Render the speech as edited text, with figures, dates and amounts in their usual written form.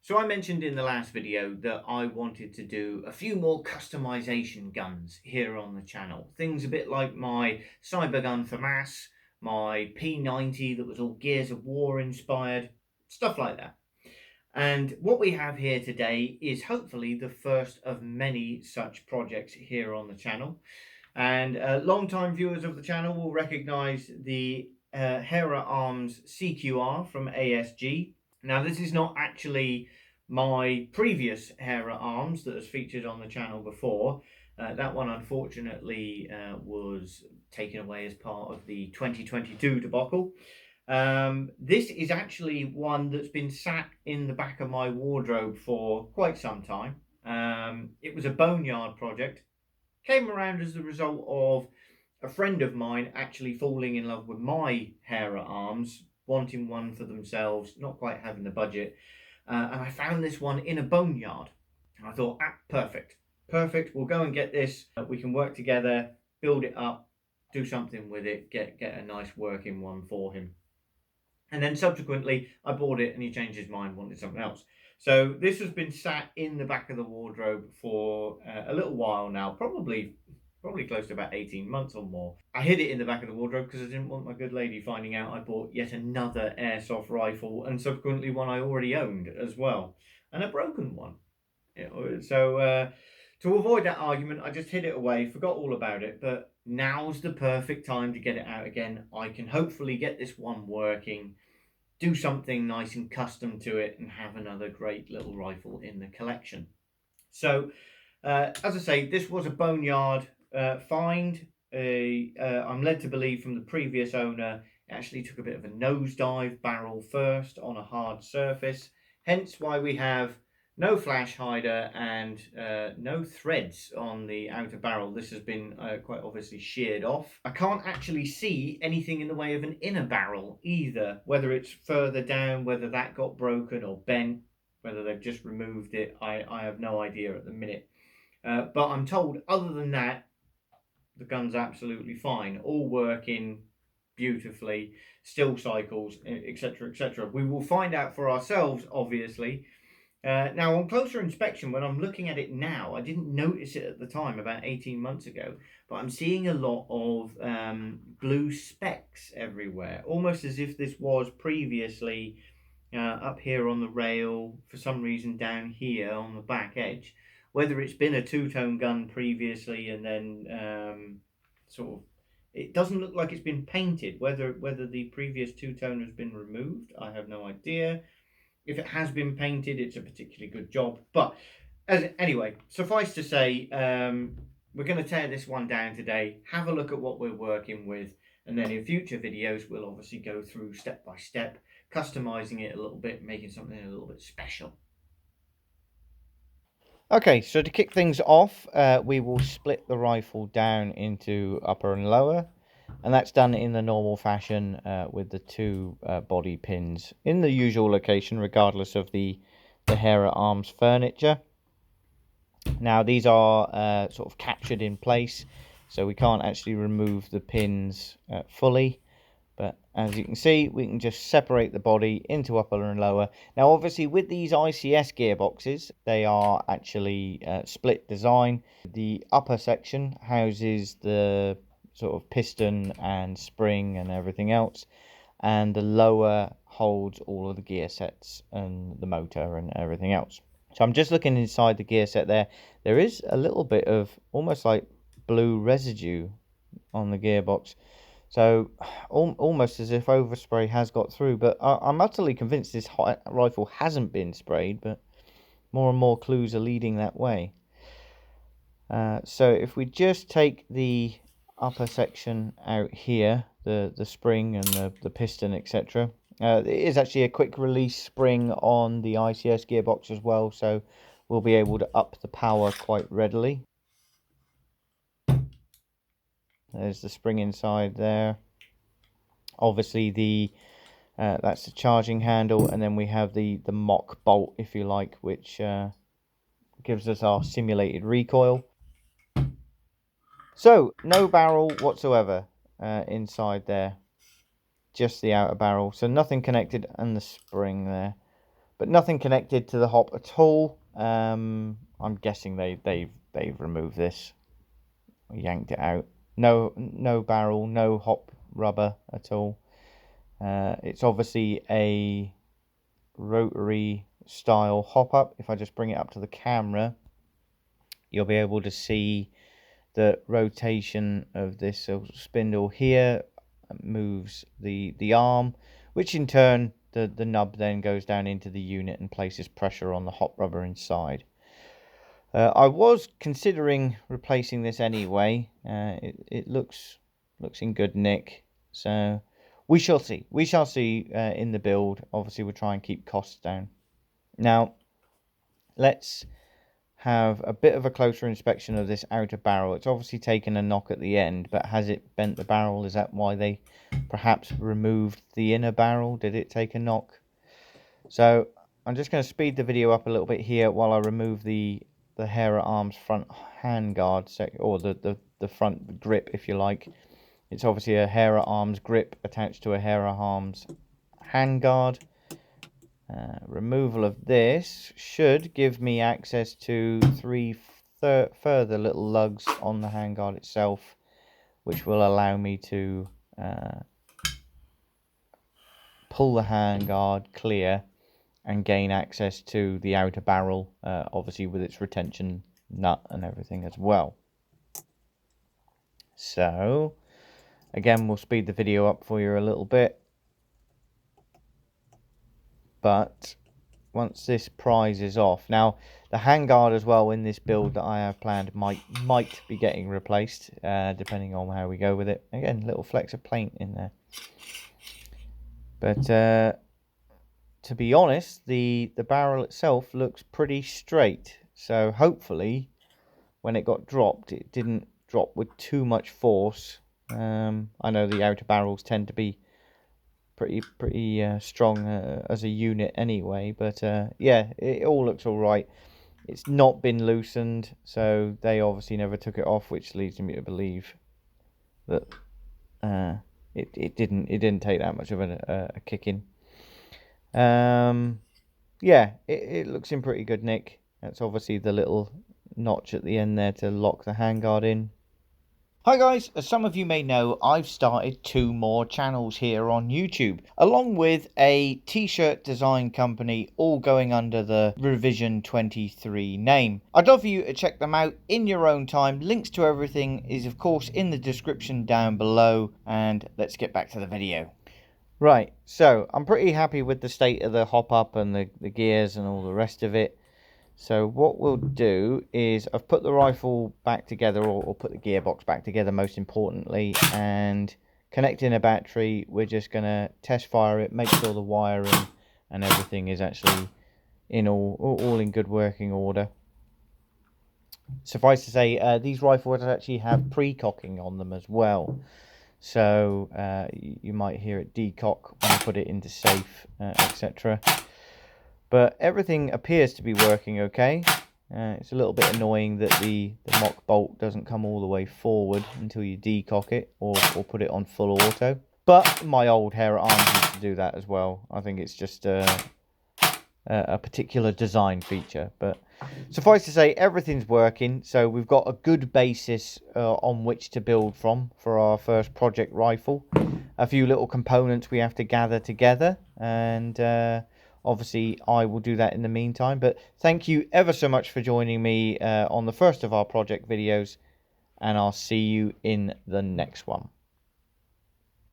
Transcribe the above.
So I mentioned in the last video that I wanted to do a few more customization guns here on the channel. Things a bit like my cyber gun for mass, my P90 that was all Gears of War inspired, stuff like that. And what we have here today is hopefully the first of many such projects here on the channel. And long-time viewers of the channel will recognize the Hera Arms CQR from ASG. Now, this is not actually my previous Hera Arms that was featured on the channel before. That one, unfortunately, was taken away as part of the 2022 debacle. This is actually one that's been sat in the back of my wardrobe for quite some time. It was a boneyard project. Came around as the result of a friend of mine actually falling in love with my Hera Arms, wanting one for themselves, not quite having the budget. And I found this one in a boneyard. And I thought, perfect, perfect. We'll go and get this. We can work together, build it up, do something with it, get a nice working one for him. And then subsequently, I bought it and he changed his mind, wanted something else. So this has been sat in the back of the wardrobe for a little while now, probably close to about 18 months or more. I hid it in the back of the wardrobe because I didn't want my good lady finding out I bought yet another airsoft rifle, and subsequently one I already owned as well, and a broken one. So to avoid that argument, I just hid it away, forgot all about it, but now's the perfect time to get it out again. I can hopefully get this one working, do something nice and custom to it, and have another great little rifle in the collection. So, as I say, this was a boneyard find. I'm led to believe from the previous owner, it actually took a bit of a nosedive, barrel first on a hard surface. Hence why we have no flash hider and no threads on the outer barrel. This has been quite obviously sheared off. I can't actually see anything in the way of an inner barrel either, whether it's further down, whether that got broken or bent, whether they've just removed it. I have no idea at the minute. But I'm told other than that, the gun's absolutely fine, all working beautifully, still cycles, etc., etc. We will find out for ourselves, obviously. Now, on closer inspection, when I'm looking at it now, I didn't notice it at the time, about 18 months ago, but I'm seeing a lot of blue specks everywhere, almost as if this was previously up here on the rail, for some reason down here on the back edge. Whether it's been a two-tone gun previously and then sort of, it doesn't look like it's been painted. Whether the previous two-tone has been removed, I have no idea. If it has been painted, it's a particularly good job. But anyway, suffice to say, we're going to tear this one down today, have a look at what we're working with, and then in future videos, we'll obviously go through step by step, customizing it a little bit, making something a little bit special. Okay, so to kick things off, we will split the rifle down into upper and lower. And that's done in the normal fashion with the two body pins in the usual location, regardless of the Hera Arms furniture. Now, these are sort of captured in place, so we can't actually remove the pins fully. But as you can see, we can just separate the body into upper and lower. Now, obviously, with these ICS gearboxes, they are actually split design. The upper section houses the sort of piston and spring and everything else, and the lower holds all of the gear sets and the motor and everything else. So I'm just looking inside the gear set there. There is a little bit of almost like blue residue on the gearbox, so almost as if overspray has got through. But I'm utterly convinced this rifle hasn't been sprayed, but more and more clues are leading that way. So if we just take the upper section out here, the spring and the piston, etc. It is actually a quick release spring on the ICS gearbox as well, so we'll be able to up the power quite readily. There's the spring inside there. Obviously that's the charging handle, and then we have the mock bolt, if you like, which gives us our simulated recoil. So, no barrel whatsoever inside there, just the outer barrel, so nothing connected, and the spring there. but nothing connected to the hop at all. I'm guessing they've removed this, yanked it out. No barrel, no hop rubber at all. It's obviously a rotary style hop up. If I just bring it up to the camera, you'll be able to see the rotation of this spindle here moves the arm, which in turn the nub then goes down into the unit and places pressure on the hop rubber inside. I was considering replacing this anyway. It looks in good nick, so we shall see. We shall see in the build. Obviously, we'll try and keep costs down. Now, let's have a bit of a closer inspection of this outer barrel. It's obviously taken a knock at the end, but has it bent the barrel? Is that why they perhaps removed the inner barrel? Did it take a knock? So I'm just going to speed the video up a little bit here while I remove the Hera Arms front handguard, or the front grip, if you like. It's obviously a Hera Arms grip attached to a Hera Arms handguard. Removal of this should give me access to 3 further little lugs on the handguard itself, which will allow me to pull the handguard clear and gain access to the outer barrel, obviously with its retention nut and everything as well. So again, we'll speed the video up for you a little bit, but once this prize is off, now the handguard as well in this build that I have planned might be getting replaced, depending on how we go with it. Again, little flecks of paint in there, but to be honest, the barrel itself looks pretty straight, so hopefully when it got dropped, it didn't drop with too much force. I know the outer barrels tend to be pretty strong as a unit anyway, but yeah, it all looks all right. It's not been loosened, so they obviously never took it off, which leads me to believe that it didn't take that much of a kicking. Yeah, it looks in pretty good nick. That's obviously the little notch at the end there to lock the handguard in. Hi guys, as some of you may know, I've started 2 more channels here on YouTube, along with a t-shirt design company, all going under the Revision 23 name. I'd love for you to check them out in your own time. Links to everything is of course in the description down below, and let's get back to the video. Right, so I'm pretty happy with the state of the hop up and the gears and all the rest of it. So what we'll do is I've put the rifle back together, or put the gearbox back together most importantly, and connecting a battery. We're just going to test fire it, make sure the wiring and everything is actually in all in good working order. Suffice to say, these rifles actually have pre-cocking on them as well. So you might hear it decock when I put it into safe, etc. But everything appears to be working okay. It's a little bit annoying that the mock bolt doesn't come all the way forward until you decock it or put it on full auto. But my old Hera Arms used to do that as well. I think it's just a particular design feature. But suffice to say, everything's working. So we've got a good basis on which to build from for our first project rifle. A few little components we have to gather together, and obviously I will do that in the meantime. But thank you ever so much for joining me on the first of our project videos, and I'll see you in the next one.